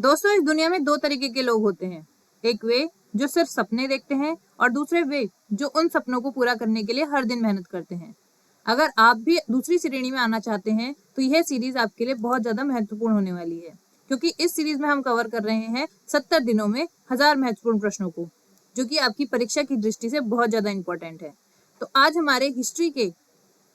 दोस्तों, इस दुनिया में दो तरीके के लोग होते हैं। एक वे जो सिर्फ सपने देखते हैं और दूसरे वे जो उन सपनों को पूरा करने के लिए हर दिन मेहनत करते हैं। अगर आप भी दूसरी श्रेणी में आना चाहते हैं तो यह सीरीज आपके लिए बहुत ज्यादा महत्वपूर्ण होने वाली है, क्योंकि इस सीरीज में हम कवर कर रहे हैं 70 दिनों में 1000 महत्वपूर्ण प्रश्नों को, जो कि आपकी परीक्षा की दृष्टि से बहुत ज्यादा इंपॉर्टेंट है। तो आज हमारे हिस्ट्री के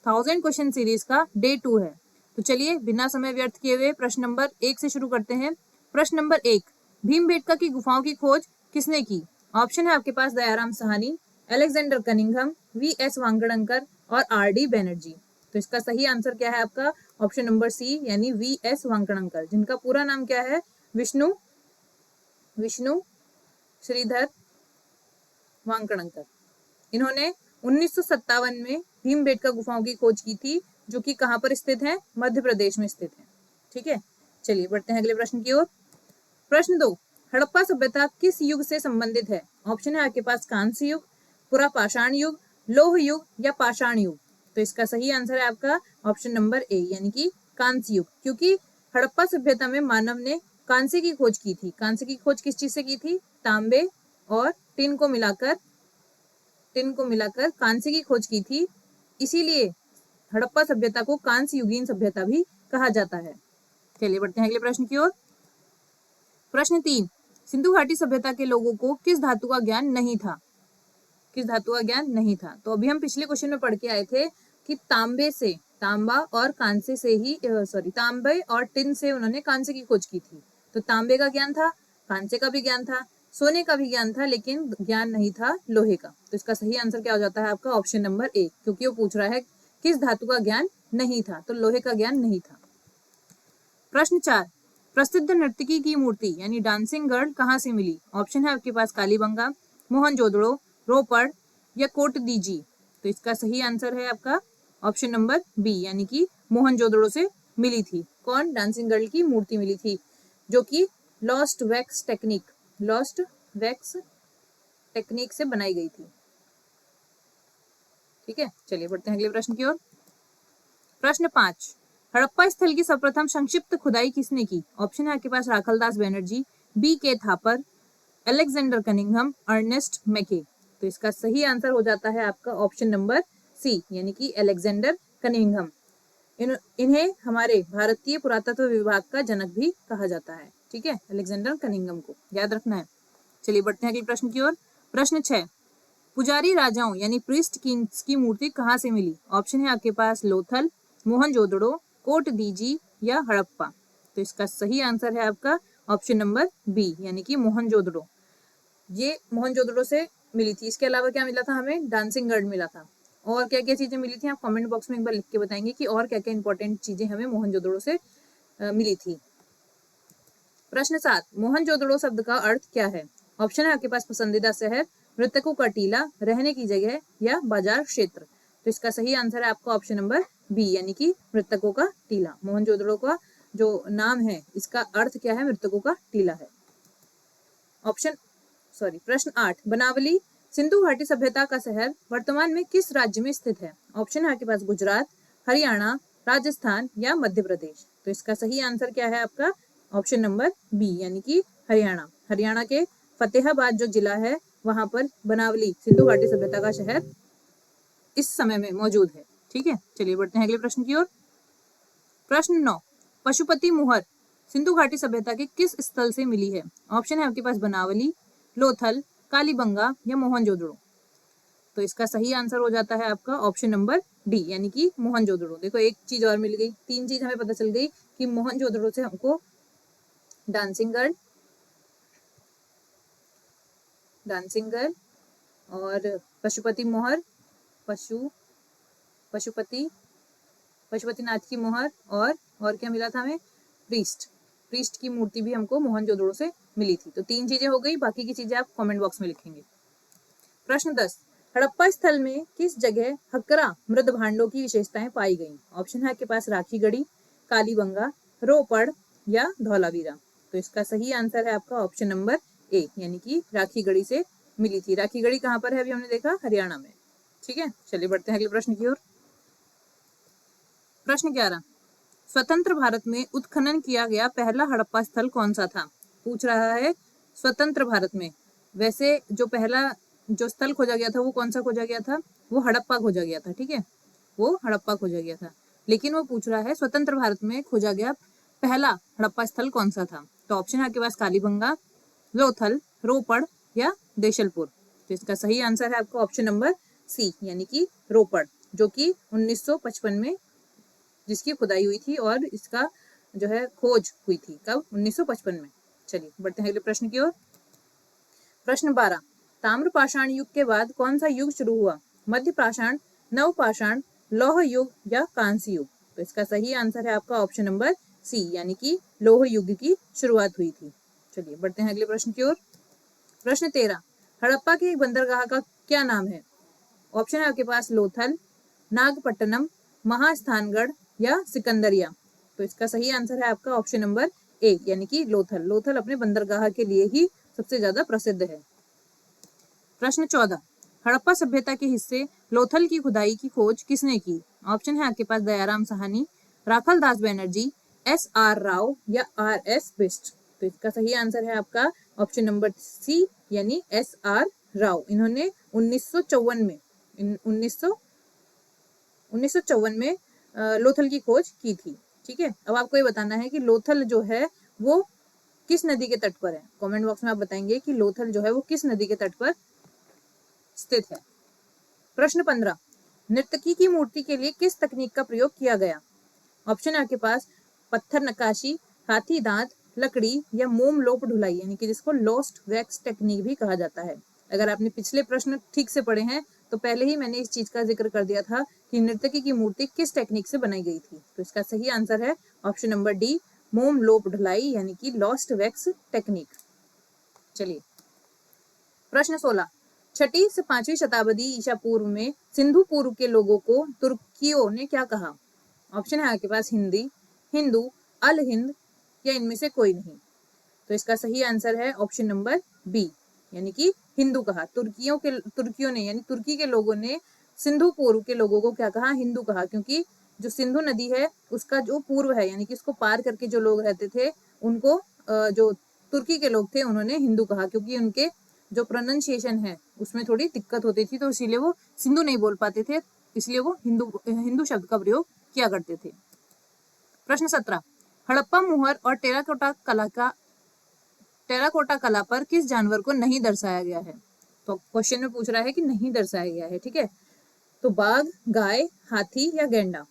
1000 क्वेश्चन सीरीज का डे 2 है। तो चलिए बिना समय व्यर्थ किए हुए प्रश्न नंबर 1 से शुरू करते हैं। प्रश्न नंबर 1, भीमबेटका की गुफाओं की खोज किसने की? ऑप्शन है आपके पास Dayaram Sahni, Alexander Cunningham, V S. Wakankar और आर.डी. बैनर्जी। तो इसका सही आंसर क्या है आपका? ऑप्शन नंबर सी, यानी वी.एस. वांगड़ंकर, जिनका पूरा नाम क्या है? विष्णु श्रीधर वांकणकर। इन्होंने 1957 में भीमबेटका गुफाओं की खोज की थी, जो कि कहाँ पर स्थित है? मध्य प्रदेश में स्थित है। ठीक है, चलिए बढ़ते हैं अगले प्रश्न की ओर। प्रश्न 2, हड़प्पा सभ्यता किस युग से संबंधित है? ऑप्शन है आपके पास कांस्य युग, पुरापाषाण युग, लौह युग या पाषाण युग। तो इसका सही आंसर है आपका ऑप्शन नंबर ए, यानी कि कांस्य युग, क्योंकि हड़प्पा सभ्यता में मानव ने कांस्य की खोज की थी। कांस्य की खोज किस चीज से की थी? तांबे और टिन को मिलाकर कांस्य की खोज की थी। इसीलिए हड़प्पा सभ्यता को कांस्य युगीन सभ्यता भी कहा जाता है। चलिए बढ़ते हैं अगले प्रश्न की ओर। प्रश्न 3, सिंधु घाटी सभ्यता के लोगों को किस धातु का ज्ञान नहीं था? किस धातु का ज्ञान नहीं था? तो अभी हम पिछले क्वेश्चन में पढ़ के आए थे कि तांबा और टिन से उन्होंने कांसे की खोज की थी। तो तांबे का ज्ञान था, कांसे का भी ज्ञान था, सोने का भी ज्ञान था, लेकिन ज्ञान नहीं था लोहे का। तो इसका सही आंसर क्या हो जाता है आपका? ऑप्शन नंबर ए, क्योंकि वो पूछ रहा है किस धातु का ज्ञान नहीं था, तो लोहे का ज्ञान नहीं था। प्रश्न 4, प्रसिद्ध नर्तकी की मूर्ति यानी डांसिंग गर्ल कहाँ से मिली? ऑप्शन है आपके पास कालीबंगा, मोहनजोदड़ो, रोपड़ या कोटदीजी। तो इसका सही आंसर है आपका ऑप्शन नंबर बी, यानी कि मोहनजोदड़ो से मिली थी। कौन? डांसिंग गर्ल की मूर्ति मिली थी, जो कि लॉस्ट वैक्स टेक्निक से बनाई गई थी। ठीक है, चलिए बढ़ते हैं अगले प्रश्न की ओर। प्रश्न 5, हड़प्पा स्थल की सर्वप्रथम संक्षिप्त खुदाई किसने की? ऑप्शन है आपके पास Rakhaldas Banerjee, B K. Thapar, Alexander Cunningham, Ernest Mackay. तो इसका सही आंसर हो जाता है आपका ऑप्शन नंबर सी, यानी कि अलेक्जेंडर कनिंघम। इन्हें हमारे भारतीय पुरातत्व विभाग का जनक भी कहा जाता है। ठीक है, अलेक्जेंडर कनिंघम को याद रखना है। चलिए बढ़ते हैं अगले प्रश्न की ओर। प्रश्न 6, पुजारी राजाओं यानी प्रीस्ट किंग्स की मूर्ति कहाँ से मिली? ऑप्शन है आपके पास लोथल, मोहनजोदड़ो, कोटदीजी या हड़प्पा। तो इसका सही आंसर है आपका ऑप्शन नंबर बी, यानी कि मोहनजोदड़ो। ये मोहनजोदड़ो से मिली थी। इसके अलावा क्या मिला था हमें? डांसिंग गर्ल मिला था। और क्या क्या चीजें मिली थी आप कमेंट बॉक्स में एक बार लिख के बताएंगे कि और क्या क्या इंपॉर्टेंट चीजें हमें मोहनजोदड़ो से मिली थी। प्रश्न 7, मोहनजोदड़ो शब्द का अर्थ क्या है? ऑप्शन है आपके पास पसंदीदा शहर, मृतकों का टीला, रहने की जगह या बाजार क्षेत्र। तो इसका सही आंसर है आपका ऑप्शन नंबर बी, यानी कि मृतकों का टीला। मोहनजोदड़ो का जो नाम है, इसका अर्थ क्या है? मृतकों का टीला है। प्रश्न 8, बनावली सिंधु घाटी सभ्यता का शहर वर्तमान में किस राज्य में स्थित है? ऑप्शन है आपके पास गुजरात, हरियाणा, राजस्थान या मध्य प्रदेश। तो इसका सही आंसर क्या है आपका? ऑप्शन नंबर बी, यानी कि हरियाणा। हरियाणा के फतेहाबाद जो जिला है, वहां पर बनावली सिंधु घाटी सभ्यता का शहर इस समय में मौजूद है। ठीक है, चलिए बढ़ते हैं अगले प्रश्न की ओर। प्रश्न 9, पशुपति मुहर सिंधु घाटी सभ्यता के किस स्थल से मिली है? ऑप्शन है आपके पास बनावली, लोथल, कालीबंगा या मोहनजोदड़ो। तो इसका सही आंसर हो जाता है आपका ऑप्शन नंबर डी, यानी कि मोहनजोदड़ो। देखो एक चीज और मिल गई, 3 चीज हमें पता चल गई कि मोहनजोदड़ो से हमको डांसिंग गर्ल और पशुपति मोहर, पशुपतिनाथ की मोहर और क्या मिला था हमें? प्रीस्ट की मूर्ति भी हमको मोहनजोदड़ो से मिली थी। तो 3 चीजें हो गई, बाकी की चीजें आप कमेंट बॉक्स में लिखेंगे। प्रश्न 10, हड़प्पा स्थल में किस जगह हकरा मृद भांडों की विशेषताएं पाई गई? ऑप्शन है आपके पास राखीगढ़ी, कालीबंगा, रोपड़ या धौलावीरा। तो इसका सही आंसर है आपका ऑप्शन नंबर ए, यानी कि राखीगढ़ी से मिली थी। राखीगढ़ी कहाँ पर है? अभी हमने देखा हरियाणा में। ठीक है, चलिए बढ़ते हैं अगले प्रश्न की ओर। प्रश्न 11, स्वतंत्र भारत में उत्खनन किया गया पहला हड़प्पा स्थल कौन सा था? पूछ रहा है स्वतंत्र भारत में। वैसे जो पहला जो स्थल खोजा गया था वो कौन सा खोजा गया था, वो हड़प्पा खोजा गया था, ठीक है, वो हड़प्पा खोजा गया था। लेकिन वो पूछ रहा है स्वतंत्र भारत में खोजा गया पहला हड़प्पा स्थल कौन सा था। तो ऑप्शन है आपके पास कालीबंगा, लोथल, रोपड़ या देशलपुर। तो इसका सही आंसर है आपका ऑप्शन नंबर सी, यानी कि रोपड़, जो कि 1955 में जिसकी खुदाई हुई थी और इसका जो है खोज हुई थी, कब, 1955 में। चलिए बढ़ते हैं अगले प्रश्न की ओर। प्रश्न 12, ताम्र पाषाण युग के बाद कौन सा युग शुरू हुआ, मध्य पाषाण, नव पाषाण, लौह युग या कांस्य युग। तो इसका सही आंसर है आपका ऑप्शन नंबर सी, यानी कि लौह युग की शुरुआत हुई थी। चलिए बढ़ते हैं अगले प्रश्न की ओर। प्रश्न 13, हड़प्पा की बंदरगाह का क्या नाम है। ऑप्शन है आपके पास लोथल, नागपट्टनम, महास्थानगढ़ या सिकंदरिया। तो इसका सही आंसर है आपका ऑप्शन नंबर ए, यानी कि लोथल। लोथल अपने बंदरगाह के लिए ही सबसे ज्यादा प्रसिद्ध है। प्रश्न 14, हड़प्पा सभ्यता के हिस्से लोथल की खुदाई की खोज किसने की। ऑप्शन है आपके पास दयाराम साहनी, राखल दास बनर्जी, एस आर राव या आर एस बिस्ट। तो इसका सही आंसर है आपका ऑप्शन नंबर सी, यानी एस आर राव। इन्होंने 1954 में 1954 में लोथल की खोज की थी, ठीक है। अब आपको ये बताना है कि लोथल जो है वो किस नदी के तट पर है। कमेंट बॉक्स में आप बताएंगे कि लोथल जो है वो किस नदी के तट पर स्थित है। प्रश्न 15, नर्तकी की मूर्ति के लिए किस तकनीक का प्रयोग किया गया। ऑप्शन है आपके पास पत्थर नक्काशी, हाथी दांत, लकड़ी या मोम लोप ढुलाई, यानी कि जिसको लोस्ट वैक्स टेक्निक भी कहा जाता है। अगर आपने पिछले प्रश्न ठीक से पढ़े हैं तो पहले ही मैंने इस चीज का जिक्र कर दिया था कि नर्तकी की मूर्ति किस टेक्निक से बनाई गई थी। तो इसका सही आंसर है ऑप्शन नंबर डी, मोम लोप ढुलाई, यानी कि लॉस्ट वैक्स टेक्निक। चलिए प्रश्न 16, 6वीं से 5वीं शताब्दी ईसा पूर्व में सिंधु पूर्व के लोगों को तुर्कियों ने क्या कहा। ऑप्शन है आपके पास हिंदी, हिंदू, अल हिंद या इनमें से कोई नहीं। तो इसका सही आंसर है ऑप्शन नंबर बी, यानी कि हिंदू कहा। तुर्कियों ने यानी तुर्की के लोगों ने सिंधु पूर्व के लोगों को क्या कहा, हिंदू कहा। क्योंकि जो सिंधु नदी है उसका जो पूर्व है, यानी कि उसको पार करके जो लोग रहते थे उनको जो तुर्की के लोग थे उन्होंने हिंदू कहा, क्योंकि उनके जो प्रोनाउंसिएशन है उसमें थोड़ी दिक्कत होती थी, तो इसीलिए वो सिंधु नहीं बोल पाते थे, इसलिए वो हिंदू शब्द का प्रयोग किया करते थे। प्रश्न 17, हड़प्पा मुहर और टेराकोटा कला पर किस जानवर को नहीं दर्शाया गया है। तो क्वेश्चन में पूछ रहा है कि नहीं दर्शाया गया है, ठीक है। तो बाघ, गाय, हाथी या गेंडा।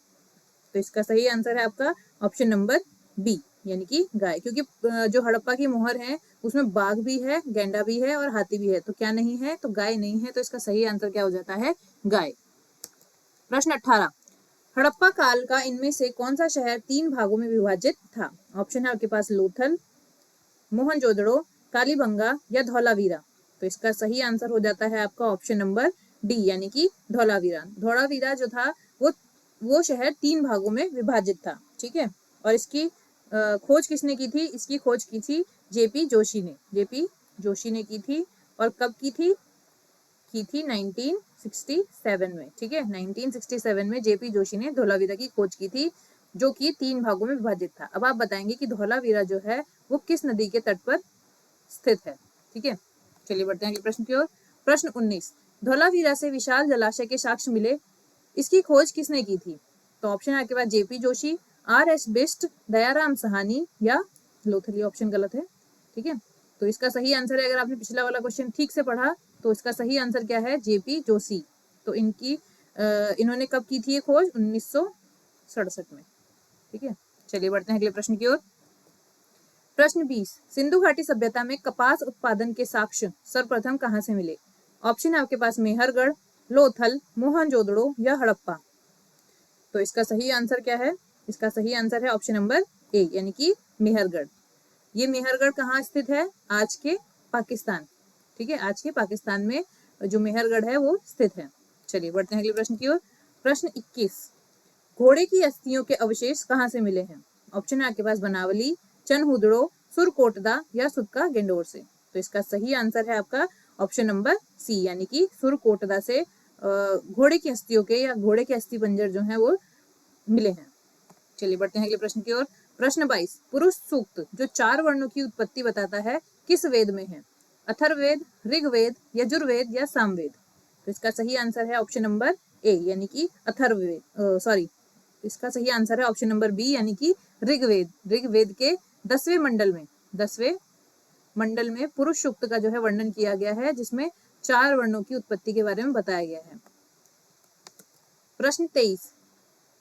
तो इसका सही आंसर है आपका ऑप्शन नंबर बी, यानी कि गाय। क्योंकि जो हड़प्पा की मुहर है उसमें बाघ भी है, गेंडा भी है और हाथी भी है, तो क्या नहीं है, तो गाय नहीं है। तो इसका सही आंसर क्या हो जाता है, गाय। प्रश्न 18, हड़प्पा काल का इनमें से कौन सा शहर 3 भागों में विभाजित था। ऑप्शन है आपके पास लोथल, मोहनजोदड़ो, कालीबंगा या धौलावीरा। तो इसका सही आंसर हो जाता है आपका ऑप्शन नंबर डी, यानी कि धौलावीरा। धौलावीरा जो था वो शहर 3 भागों में विभाजित था, ठीक है। और इसकी खोज किसने की थी, इसकी खोज की थी जेपी जोशी ने की थी। और कब की थी 1967 में, ठीक है। 1967 में जेपी जोशी ने धौलावीरा की खोज की थी, जो कि 3 भागों में विभाजित था। अब आप बताएंगे कि धौलावीरा जो है वो किस नदी के तट पर स्थित है, ठीक है। चलिए बढ़ते हैं अगले प्रश्न की ओर। प्रश्न 19, धौलावीरा से विशाल जलाशय के साक्ष्य मिले, इसकी खोज किसने की थी। तो ऑप्शन है आपके पास JP Joshi, R S Bisht, Dayaram Sahni या लोथल। ऑप्शन गलत है, ठीक है। तो इसका सही आंसर है, अगर आपने पिछला वाला क्वेश्चन ठीक से पढ़ा तो इसका सही आंसर क्या है, जेपी जोशी। तो इन्होंने कब की थी ये खोज, 1967 में, ठीक है। चलिए बढ़ते हैं अगले प्रश्न की ओर। प्रश्न 20, सिंधु घाटी सभ्यता में कपास उत्पादन के साक्ष्य सर्वप्रथम कहां से मिले। ऑप्शन है आपके पास मेहरगढ़, लोथल, मोहनजोदड़ो या हड़प्पा। तो इसका सही आंसर क्या है, इसका सही आंसर है ऑप्शन नंबर ए, यानी कि मेहरगढ़। ये मेहरगढ़ कहाँ स्थित है, आज के पाकिस्तान, ठीक है। आज के पाकिस्तान में जो मेहरगढ़ है वो स्थित है। चलिए बढ़ते हैं अगले प्रश्न की ओर। प्रश्न 21, घोड़े की अस्थियों के अवशेष कहाँ से मिले हैं। ऑप्शन है आपके पास बनावली, चनहुदड़ो, सुरकोटदा या सुदका गेंडोर से। तो इसका सही आंसर है आपका ऑप्शन नंबर सी, यानी कि सुरकोटदा से घोड़े की अस्थियों के या घोड़े के अस्थि पंजर जो है वो मिले हैं। चलिए बढ़ते हैं अगले प्रश्न की ओर। प्रश्न 22, पुरुष सूक्त जो 4 वर्णों की उत्पत्ति बताता है किस वेद में है? अथर्ववेद, ऋग्वेद, यजुर्वेद या सामवेद? तो इसका सही आंसर है ऑप्शन नंबर ए यानी कि अथर्ववेद, सॉरी, इसका सही आंसर है ऑप्शन नंबर बी यानी कि ऋग्वेद। ऋग्वेद के 10वें मंडल में पुरुष सूक्त का जो है वर्णन किया गया है, जिसमें 4 वर्णों की उत्पत्ति के बारे में बताया गया है। प्रश्न 23,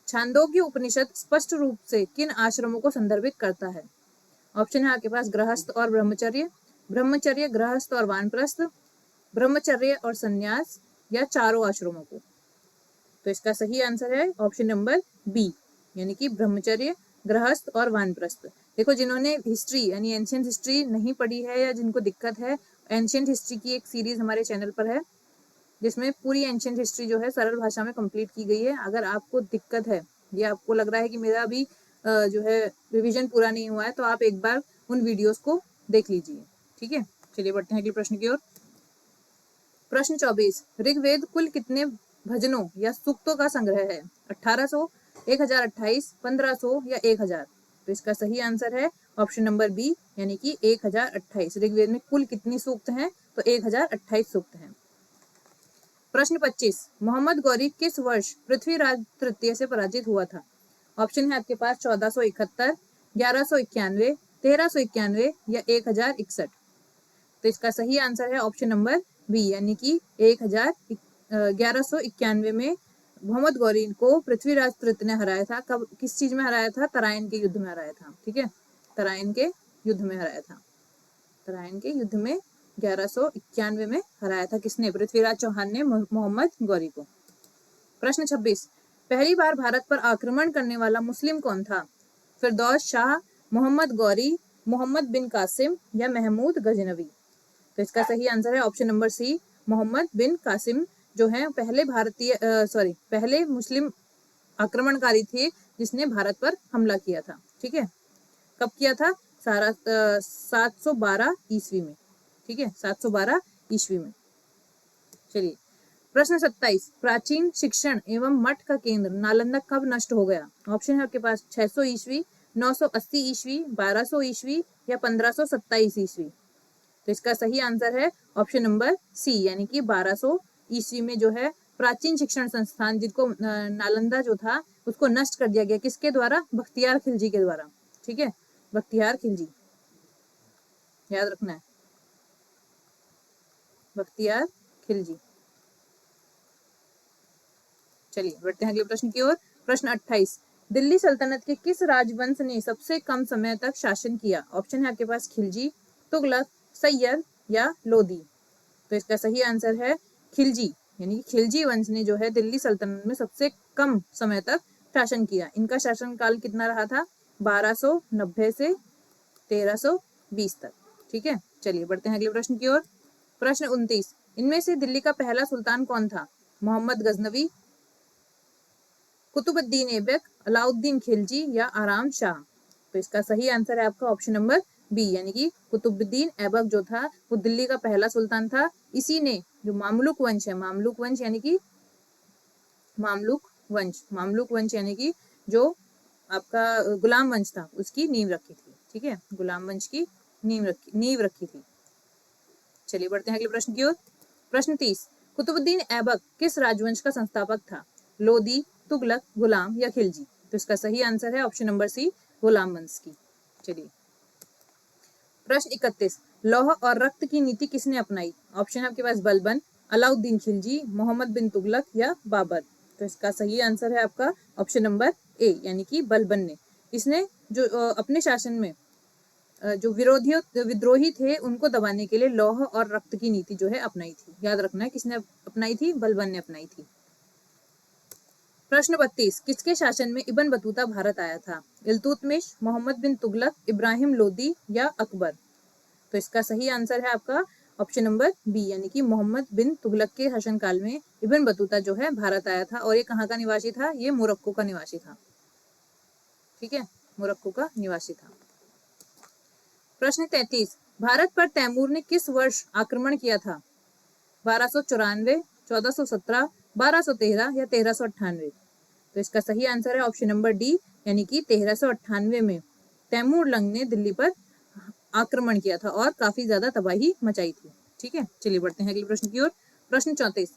छांदोग्य उपनिषद स्पष्ट रूप से किन आश्रमों को संदर्भित करता है? ऑप्शन है आपके पास गृहस्थ और ब्रह्मचर्य, ब्रह्मचर्य, गृहस्थ और वानप्रस्थ, ब्रह्मचर्य और संन्यास या चारों आश्रमों को? तो इसका सही आंसर है ऑप्शन नंबर बी यानी कि ब्रह्मचर्य, गृहस्थ और वानप्रस्थ। देखो, जिन्होंने हिस्ट्री यानी एंशिएंट हिस्ट्री नहीं पढ़ी है या जिनको दिक्कत है, एंशिएंट हिस्ट्री की एक सीरीज हमारे चैनल पर है जिसमें पूरी एंशिएंट हिस्ट्री जो है सरल भाषा में कंप्लीट की गई है। अगर आपको दिक्कत है या आपको लग रहा है कि मेरा अभी जो है रिवीजन पूरा नहीं हुआ है, तो आप एक बार उन वीडियोस को देख लीजिए। ठीक है, चलिए बढ़ते हैं अगले प्रश्न की ओर। प्रश्न 24, ऋग्वेद कुल कितने भजनों या सूक्तों का संग्रह है? 1800, 1028, 1500 या 1000? तो इसका सही आंसर है ऑप्शन नंबर बी यानी कि 1028। ऋग्वेद में कुल कितनी सूक्त हैं? तो 1028 सूक्त हैं। प्रश्न 25, मोहम्मद गौरी किस वर्ष पृथ्वीराज तृतीय से पराजित हुआ था? ऑप्शन है आपके पास 1471, 1191, 1391 या 1061? तो इसका सही आंसर है ऑप्शन नंबर बी यानी कि 1191 में मोहम्मद गौरी को पृथ्वीराज तृतीय ने हराया था। कब, किस चीज में हराया था? तराइन के युद्ध में हराया था। ठीक है, तराइन के युद्ध में हराया था। तराइन के युद्ध में 1191 में हराया था। किसने? पृथ्वीराज चौहान ने मोहम्मद गौरी को। प्रश्न 26, पहली बार भारत पर आक्रमण करने वाला मुस्लिम कौन था? फिरदौस शाह, मोहम्मद गौरी, मोहम्मद बिन कासिम या महमूद गजनवी? तो इसका सही आंसर है ऑप्शन नंबर सी, मोहम्मद बिन कासिम जो है पहले मुस्लिम आक्रमणकारी थे जिसने भारत पर हमला किया था। ठीक है, कब किया था? 712 ईस्वी में। ठीक है, 712 ईस्वी में। चलिए प्रश्न 27, प्राचीन शिक्षण एवं मठ का केंद्र नालंदा कब नष्ट हो गया? ऑप्शन है आपके पास 600 ईस्वी, 980 ईस्वी, 1200 ईस्वी या 1527 ईस्वी? तो इसका सही आंसर है ऑप्शन नंबर सी यानी कि 1200 ईस्वी में जो है प्राचीन शिक्षण संस्थान जिनको नालंदा जो था उसको नष्ट कर दिया गया। किसके द्वारा? बख्तियार खिलजी के द्वारा। ठीक है, बख्तियार खिलजी, याद रखना है, बख्तियार खिलजी। चलिए बढ़ते हैं अगले प्रश्न की ओर। प्रश्न 28, दिल्ली सल्तनत के किस राजवंश ने सबसे कम समय तक शासन किया? ऑप्शन है आपके पास खिलजी, तुगलक, सैयद या लोदी? तो इसका सही आंसर है खिलजी यानी खिलजी वंश ने जो है दिल्ली सल्तनत में सबसे कम समय तक शासन किया। इनका शासनकाल कितना रहा था? 1290 से 1320 तक। ठीक है, चलिए बढ़ते हैं अगले प्रश्न की ओर। प्रश्न 29, इनमें से दिल्ली का पहला सुल्तान कौन था? मोहम्मद गजनवी, कुतुबुद्दीन ऐबक, अलाउद्दीन खिलजी या आराम शाह? तो इसका सही आंसर है आपका ऑप्शन नंबर बी यानी कि कुतुबुद्दीन ऐबक जो था वो दिल्ली का पहला सुल्तान था। इसी ने जो मामलुक वंश है, मामलुक वंश यानी कि जो आपका गुलाम वंश था उसकी नींव रखी थी। ठीक है, गुलाम वंश की नींव रखी थी। चलिए बढ़ते हैं अगले प्रश्न की ओर। प्रश्न 30, कुतुबुद्दीन ऐबक किस राजवंश का संस्थापक था? लोदी, तुगलक, गुलाम या खिलजी? तो इसका सही आंसर है ऑप्शन नंबर सी, गुलाम वंश की। चलिए प्रश्न 31, लौह और रक्त की नीति किसने अपनाई? ऑप्शन है आपके पास बलबन, अलाउद्दीन खिलजी, मोहम्मद बिन तुगलक या बाबर? तो इसका सही आंसर है आपका ऑप्शन नंबर ए यानी कि बलबन ने। इसने जो अपने शासन में जो विद्रोही थे उनको दबाने के लिए लौह और रक्त की नीति जो है अपनाई थी। याद रखना है किसने अपनाई थी? बलबन ने अपनाई थी। प्रश्न 32, किसके शासन में इब्न बतूता भारत आया था? इल्तुतमिश, मोहम्मद बिन तुगलक, इब्राहिम लोदी या अकबर? तो इसका सही आंसर है आपका ऑप्शन नंबर बी यानी कि मोहम्मद बिन तुगलक के शासनकाल में इब्न बतूता जो है भारत आया था। और ये कहाँ का निवासी था? ये मोरक्को का निवासी था। ठीक है, मोरक्को का निवासी था। प्रश्न 33, भारत पर तैमूर ने किस वर्ष आक्रमण किया था? 1294, 1417, 1213 या 1398? तो इसका सही आंसर है ऑप्शन नंबर डी यानी कि 1398 में तैमूरलंग ने दिल्ली पर आक्रमण किया था और काफी ज्यादा तबाही मचाई थी। ठीक है, चलिए बढ़ते हैं अगले प्रश्न की ओर। प्रश्न 34,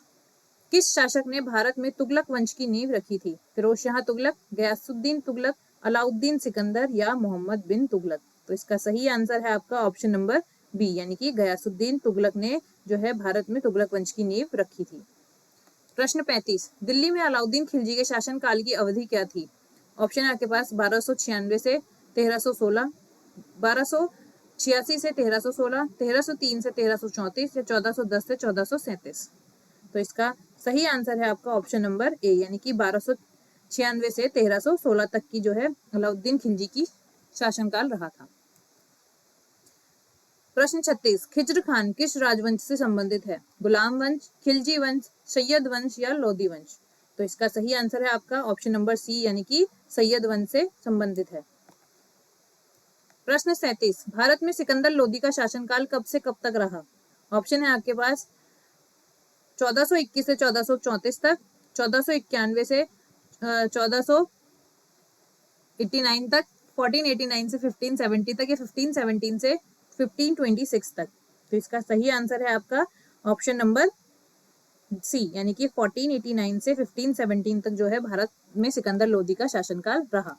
किस शासक ने भारत में तुगलक वंश की नींव रखी थी? फिरोज शाह तुगलक, गयासुद्दीन तुगलक, अलाउद्दीन सिकंदर या मोहम्मद बिन तुगलक? तो इसका सही आंसर है आपका ऑप्शन नंबर बी, यानी कि गयासुद्दीन तुगलक ने जो है भारत में तुगलक वंश की नींव रखी थी। प्रश्न 35, दिल्ली में अलाउद्दीन खिलजी के शासनकाल की अवधि क्या थी? ऑप्शन है आपके पास 1296 से 1316, 1286 से 1316, 1303 से 1334 या 1410 से 1437? तो इसका सही आंसर है आपका ऑप्शन नंबर ए, यानी कि 1296 से 1316 तक की जो है अलाउद्दीन खिलजी की शासनकाल रहा था। प्रश्न 36, खिज्र खान किस राजवंश से संबंधित है? गुलाम वंश, खिलजी वंश, सैयद वंश या लोधी वंश? तो इसका सही आंसर है आपका ऑप्शन नंबर सी, यानी कि सैयद वंश से संबंधित है। प्रश्न 37, भारत में सिकंदर लोधी का शासनकाल कब से कब तक रहा? ऑप्शन है आपके पास 1421 से 1434 तक, 1491 से 1489 तक, 1489 से 1570 तक या 1517 से 1526 तक? तो इसका सही आंसर है आपका ऑप्शन नंबर सी, यानी कि 1489 से 1517 तक जो है भारत में सिकंदर लोधी का शासनकाल रहा।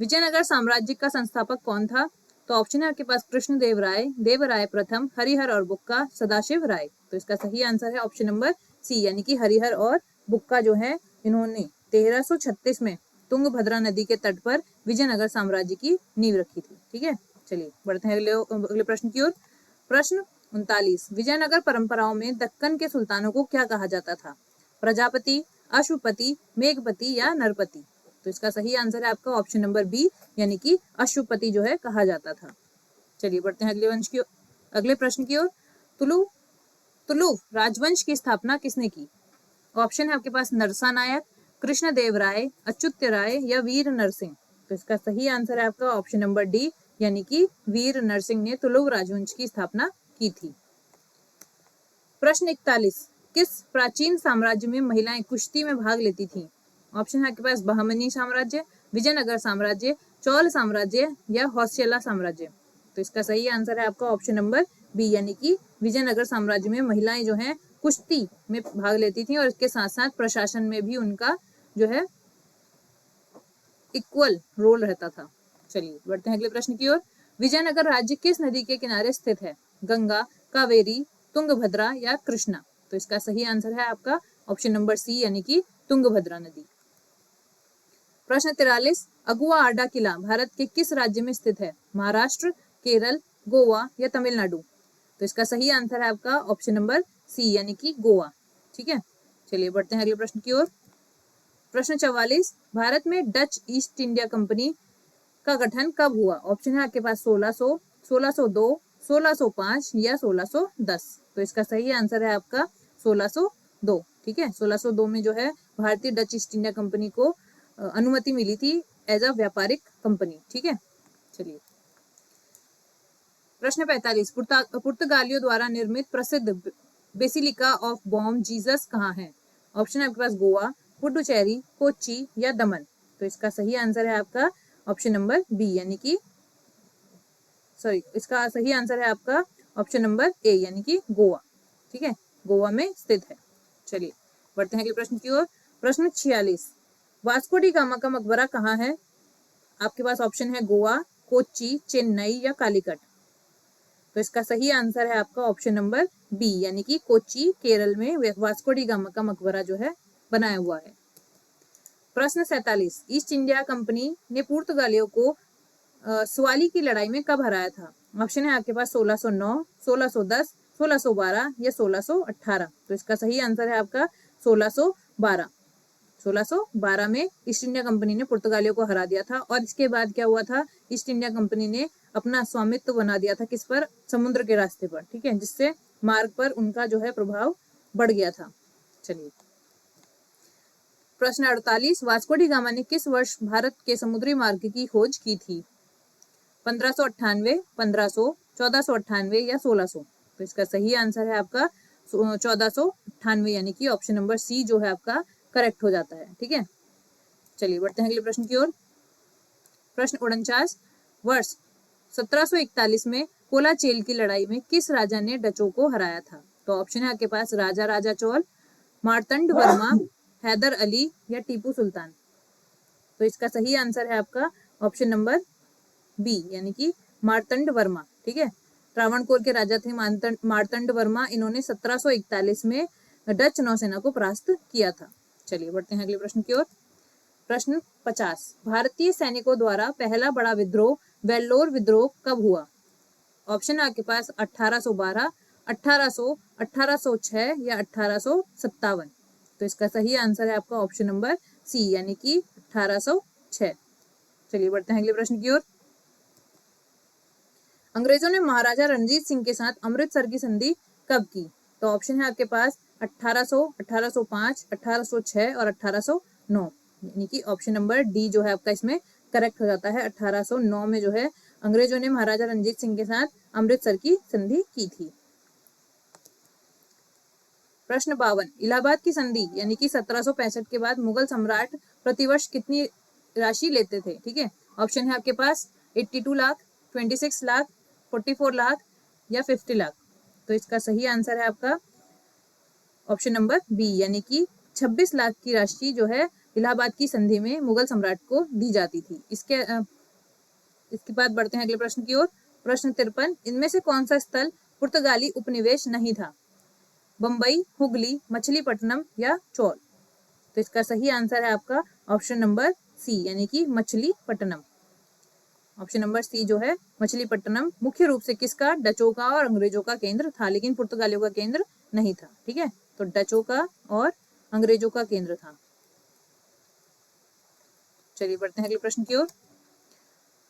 विजयनगर साम्राज्य का संस्थापक कौन था? तो ऑप्शन है आपके पास कृष्णदेव राय, देवराय प्रथम, हरिहर और बुक्का, सदाशिव राय? तो इसका सही आंसर है ऑप्शन नंबर सी, यानी कि हरिहर और बुक्का जो है इन्होंने 1336 में तुंगभद्रा नदी के तट पर विजयनगर साम्राज्य की नींव रखी थी। ठीक है, चलिए बढ़ते हैं अगले प्रश्न की ओर। प्रश्न 39, विजयनगर परंपराओं में दक्कन के सुल्तानों को क्या कहा जाता था? प्रजापति, अशुपति, मेघपति या नरपति? तो इसका सही आंसर है आपका ऑप्शन नंबर बी, यानी कि अशुपति जो है कहा जाता था। चलिए बढ़ते हैं अगले प्रश्न की ओर। तुलुव राजवंश की स्थापना किसने की? ऑप्शन है आपके पास नरसा नायक, कृष्णदेव राय, अच्युत राय या वीर नरसिंह? तो इसका सही आंसर है आपका ऑप्शन नंबर डी, यानी कि वीर नरसिंह ने तुलुव राजवंश की स्थापना की थी। प्रश्न 41, किस प्राचीन साम्राज्य में महिलाएं कुश्ती में भाग लेती थीं? ऑप्शन है आपके पास बहमनी साम्राज्य, विजयनगर साम्राज्य, चोल साम्राज्य या होयसला साम्राज्य? तो इसका सही आंसर है आपका ऑप्शन नंबर बी, यानी कि विजयनगर साम्राज्य में महिलाएं जो हैं कुश्ती में भाग लेती थी और इसके साथ साथ प्रशासन में भी उनका जो है इक्वल रोल रहता था। चलिए बढ़ते हैं अगले प्रश्न की ओर। विजयनगर राज्य किस नदी के किनारे स्थित है? गंगा, कावेरी, तुंगभद्रा या कृष्णा? तो इसका सही आंसर है आपका ऑप्शन नंबर सी, यानी कि तुंगभद्रा नदी। प्रश्न 43, अगुआ आडा किला भारत के किस राज्य में स्थित है? महाराष्ट्र, केरल, गोवा या तमिलनाडु? तो इसका सही आंसर है आपका ऑप्शन नंबर सी, यानी कि गोवा। ठीक है, चलिए बढ़ते हैं अगले प्रश्न की ओर। प्रश्न 44, भारत में डच ईस्ट इंडिया कंपनी का गठन कब हुआ? ऑप्शन है आपके पास 1600, 1602, 1605 या 1610? तो इसका सही आंसर है आपका 1602। ठीक है, 1602 में जो है भारतीय डच ईस्ट इंडिया कंपनी को अनुमति मिली थी एज अ व्यापारिक कंपनी। ठीक है, चलिए प्रश्न 45, पुर्तगालियों द्वारा निर्मित प्रसिद्ध बेसिलिका ऑफ बॉम जीसस कहाँ है? ऑप्शन है आपके पास गोवा, पुडुचेरी, कोच्चि या दमन? तो इसका सही आंसर है आपका ऑप्शन नंबर बी, यानी कि इसका सही आंसर है आपका ऑप्शन नंबर ए, यानी कि गोवा। ठीक है, गोवा में स्थित है। चलिए बढ़ते हैं अगले प्रश्न की ओर। प्रश्न 46, वास्को डी गामा का मकबरा कहाँ है? आपके पास ऑप्शन है गोवा, कोच्चि, चेन्नई या कालीकट? तो इसका सही आंसर है आपका ऑप्शन नंबर बी, यानी कि कोच्चि, केरल में वास्को डी गामा का मकबरा जो है बनाया हुआ है। प्रश्न 47, ईस्ट इंडिया कंपनी ने पुर्तगालियों को स्वाली की लड़ाई में कब हराया था? ऑप्शन है आपके पास 1609, 1610, 1612 या 1618? तो इसका सही आंसर है आपका 1612। 1612 में ईस्ट इंडिया कंपनी ने पुर्तगालियों को हरा दिया था और इसके बाद क्या हुआ था, ईस्ट इंडिया कंपनी ने अपना स्वामित्व बना दिया था किस पर? समुद्र के रास्ते पर। ठीक है, जिससे मार्ग पर उनका जो है प्रभाव बढ़ गया था। चलिए प्रश्न 48, वास्को डी गामा ने किस वर्ष भारत के समुद्री मार्ग की खोज की थी? 1598, 1500, 1498 या 1600? तो इसका सही आंसर है आपका 1498, यानी कि ऑप्शन नंबर सी जो है आपका करेक्ट हो जाता है। ठीक है, चलिए बढ़ते हैं अगले प्रश्न की ओर। प्रश्न 49, वर्ष 1741 में कोलाचेल की लड़ाई में किस राजा ने डचों को हराया था? तो ऑप्शन है आपके पास राजा राजा चोल, मार्तंड वर्मा, हैदर अली या टीपू सुल्तान। तो इसका सही आंसर है आपका ऑप्शन नंबर बी यानी कि मार्तंड वर्मा। ठीक है, त्रावणकोर के राजा थे मार्तंड वर्मा। इन्होंने 1741 में डच नौसेना को परास्त किया था। चलिए बढ़ते हैं अगले प्रश्न की ओर। प्रश्न 50, भारतीय सैनिकों द्वारा पहला बड़ा विद्रोह वेल्लोर विद्रोह कब हुआ? ऑप्शन है आपके पास 1812, 1800, 1806 या 1857। तो इसका सही आंसर है आपका ऑप्शन नंबर सी यानी कि 1806। चलिए बढ़ते हैं अगले प्रश्न की ओर। अंग्रेजों ने महाराजा रणजीत सिंह के साथ अमृतसर की संधि कब की? तो ऑप्शन है आपके पास 1800, 1805, 1806 और 1809 यानी कि ऑप्शन नंबर डी जो है आपका इसमें करेक्ट हो जाता है। 1809 में जो है अंग्रेजों ने महाराजा रणजीत सिंह के साथ अमृतसर की संधि की थी। प्रश्न 52, इलाहाबाद की संधि यानी कि 1765 के बाद मुगल सम्राट प्रतिवर्ष कितनी राशि लेते थे? ठीक है, ऑप्शन है आपके पास 82 लाख, 26 लाख, 44 लाख या 50 लाख। तो इसका सही आंसर है आपका ऑप्शन नंबर बी यानी कि 26 लाख की राशि जो है इलाहाबाद की संधि में मुगल सम्राट को दी जाती थी। इसके बाद बढ़ते हैं अगले प्रश्न की ओर। प्रश्न 53, इनमें से कौन सा स्थल पुर्तगाली उपनिवेश नहीं था? बंबई, हुगली, मछलीपट्टनम या चौल। तो इसका सही आंसर है आपका ऑप्शन नंबर सी यानी कि मछलीपट्टनम। ऑप्शन नंबर सी जो है मछलीपट्टनम मुख्य रूप से किसका? डचों का और अंग्रेजों का केंद्र था, लेकिन पुर्तगालियों का केंद्र नहीं था। ठीक है, तो डचों का और अंग्रेजों का केंद्र था। चलिए बढ़ते हैं अगले प्रश्न की ओर।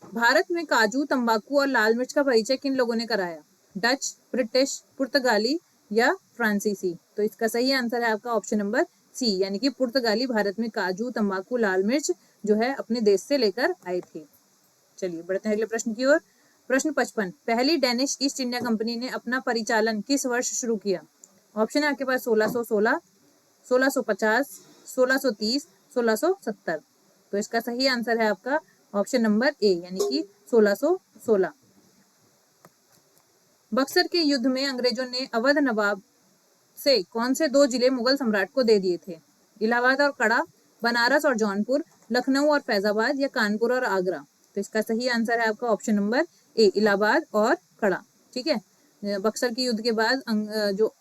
भारत में काजू, तंबाकू और लाल मिर्च का परिचय किन लोगों ने कराया? डच, ब्रिटिश, पुर्तगाली या फ्रांसीसी। तो इसका सही आंसर है आपका ऑप्शन नंबर सी यानी कि पुर्तगाली भारत में काजू, तंबाकू, लाल मिर्च जो है अपने देश से लेकर आए थे। चलिए बढ़ते हैं अगले प्रश्न की ओर। प्रश्न 55, पहली डेनिश ईस्ट इंडिया कंपनी ने अपना परिचालन किस वर्ष शुरू किया? ऑप्शन है आपके पास 1616, 1650, 1630, 1670। तो इसका सही आंसर है आपका ऑप्शन नंबर ए यानी कि 1616। बक्सर के युद्ध में अंग्रेजों ने अवध नवाब से कौन से 2 जिले मुगल सम्राट को दे दिए थे? इलाहाबाद और कड़ा, बनारस और जौनपुर, लखनऊ और फैजाबाद या कानपुर और आगरा। तो इसका सही आंसर है आपका ऑप्शन नंबर ए इलाहाबाद और कड़ा। ठीक है, बक्सर के युद्ध के बाद जो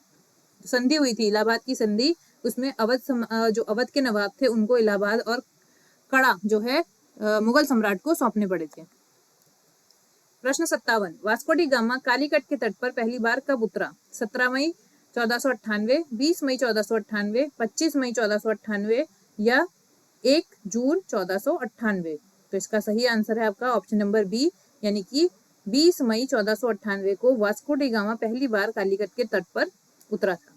संधि हुई थी इलाहाबाद की संधि, उसमें जो अवध के नवाब थे उनको इलाहाबाद और कड़ा जो है मुगल सम्राट को सौंपने पड़े थे। प्रश्न 57, वास्को डी गामा कालीकट के तट पर पहली बार कब उतरा? 17 मई 1498, 20 मई 1498, 25 मई 1498 या 1 जून 1498। तो इसका सही आंसर है आपका ऑप्शन नंबर बी यानी कि 20 मई 1498 को वास्को डी गामा पहली बार कालीकट के तट पर उतरा था।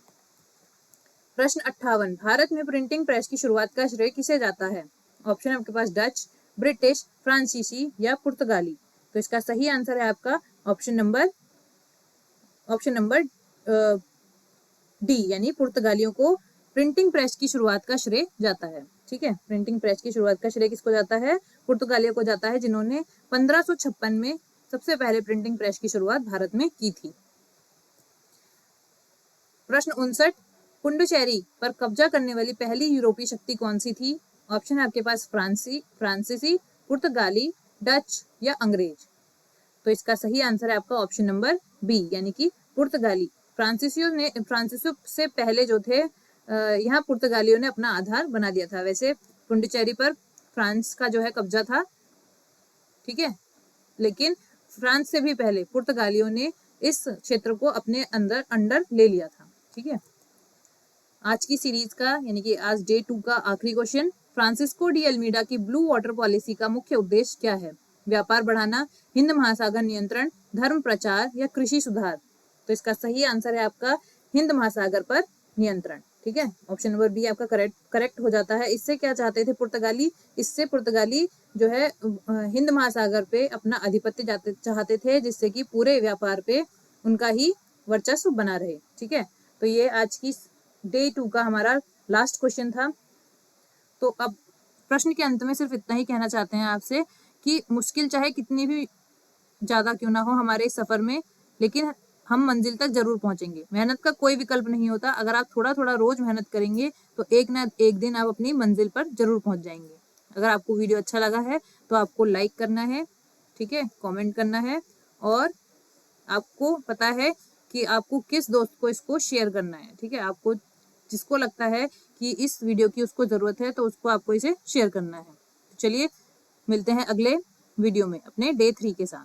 प्रश्न 58, भारत में प्रिंटिंग प्रेस की शुरुआत का श्रेय किसे जाता है? ऑप्शन है आपके पास डच, ब्रिटिश, फ्रांसीसी या पुर्तगाली। तो इसका सही आंसर है आपका ऑप्शन नंबर डी यानी पुर्तगालियों को प्रिंटिंग प्रेस की शुरुआत का श्रेय जाता है। ठीक है, प्रिंटिंग प्रेस की शुरुआत का श्रेय किसको जाता है? पुर्तगालियों को जाता है, जिन्होंने 1556 में सबसे पहले प्रिंटिंग प्रेस की शुरुआत भारत में की थी। प्रश्न 59, पुडुचेरी पर कब्जा करने वाली पहली यूरोपीय शक्ति कौन सी थी? ऑप्शन है आपके पास फ्रांसीसी, पुर्तगाली, डच या अंग्रेज। तो इसका सही आंसर है आपका ऑप्शन नंबर बी यानी कि पुर्तगाली। फ्रांसीसियों से पहले जो थे यहाँ पुर्तगालियों ने अपना आधार बना दिया था। वैसे पुडुचेरी पर फ्रांस का जो है कब्जा था, ठीक है, लेकिन फ्रांस से भी पहले पुर्तगालियों ने इस क्षेत्र को अपने अंडर ले लिया था। ठीक है, आज की सीरीज का यानी कि आज डे 2 का आखिरी क्वेश्चन, फ्रांसिस्को डी अल्मीडा की ब्लू वाटर पॉलिसी का मुख्य उद्देश्य क्या है? व्यापार बढ़ाना, हिंद महासागर नियंत्रण, धर्म प्रचार या कृषि सुधार। तो इसका सही आंसर है आपका हिंद महासागर पर नियंत्रण। ठीक है, ऑप्शन नंबर बी आपका करेक्ट हो जाता है। इससे क्या चाहते थे पुर्तगाली? इससे पुर्तगाली जो है हिंद महासागर पे अपना आधिपत्य चाहते थे, जिससे कि पूरे व्यापार पे उनका ही वर्चस्व बना रहे। ठीक है, तो ये आज की डे 2 का हमारा लास्ट क्वेश्चन था। तो अब प्रश्न के अंत में सिर्फ इतना ही कहना चाहते हैं आपसे कि मुश्किल चाहे कितनी भी ज्यादा क्यों ना हो हमारे इस सफर में, लेकिन हम मंजिल तक जरूर पहुंचेंगे। मेहनत का कोई विकल्प नहीं होता। अगर आप थोड़ा थोड़ा रोज मेहनत करेंगे तो एक ना एक दिन आप अपनी मंजिल पर जरूर पहुंच जाएंगे। अगर आपको वीडियो अच्छा लगा है तो आपको लाइक करना है, ठीक है, कमेंट करना है, और आपको पता है कि आपको किस दोस्त को इसको शेयर करना है, ठीक है। आपको जिसको लगता है कि इस वीडियो की उसको जरूरत है तो उसको आपको इसे शेयर करना है। चलिए मिलते हैं अगले वीडियो में अपने डे 3 के साथ।